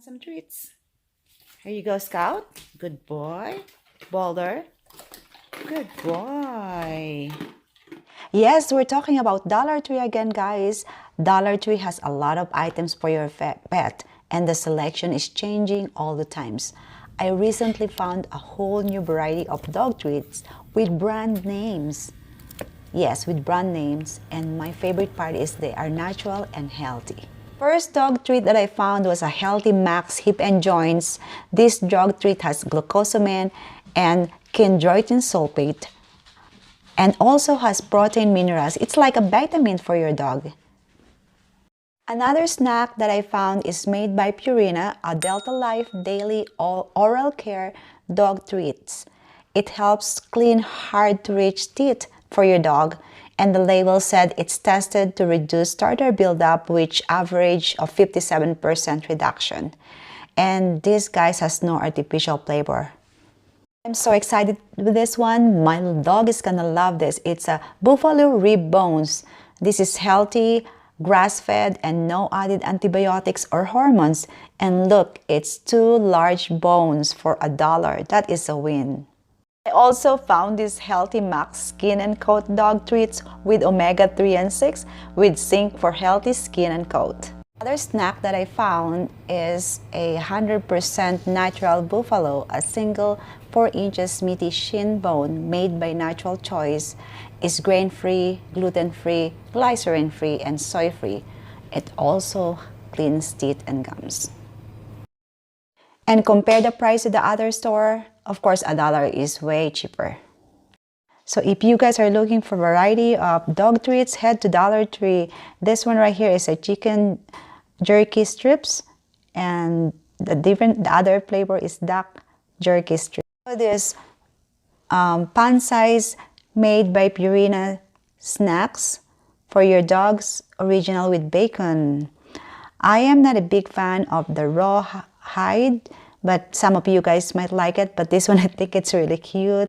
some treats. Here you go, Scout. Good boy. Boulder. Good boy. Yes, we're talking about Dollar Tree again, guys. Dollar Tree has a lot of items for your pet, and the selection is changing all the times. I recently found a whole new variety of dog treats with brand names. Yes, with brand names, and my favorite part is they are natural and healthy. First dog treat that I found was a Healthy Max Hip and Joints. This dog treat has glucosamine and chondroitin sulfate, and also has protein minerals. It's like a vitamin for your dog. Another snack that I found is made by Purina, a Delta Life Daily Oral Care Dog Treats. It helps clean hard-to-reach teeth for your dog, and the label said it's tested to reduce tartar buildup, which average of 57% reduction. And this, guys, has no artificial flavor. I'm so excited with this one. My dog is gonna love this. It's a buffalo rib bones. This is healthy, grass-fed, and no added antibiotics or hormones. And look, it's 2 large bones for $1. That is a win. I also found this Healthy Max Skin and Coat dog treats with omega-3 and 6 with zinc for healthy skin and coat. Another snack that I found is a 100% natural buffalo, a single 4 inches meaty shin bone made by Natural Choice. Is grain-free, gluten-free, glycerin-free, and soy-free. It also cleans teeth and gums. And compare the price to the other store, of course, $1 is way cheaper. So if you guys are looking for variety of dog treats, head to Dollar Tree. This one right here is a chicken jerky strips, and the other flavor is duck jerky strips. So this pan size made by Purina snacks for your dogs, original with bacon. I am not a big fan of the raw hide, but some of you guys might like it. But this one, I think it's really cute.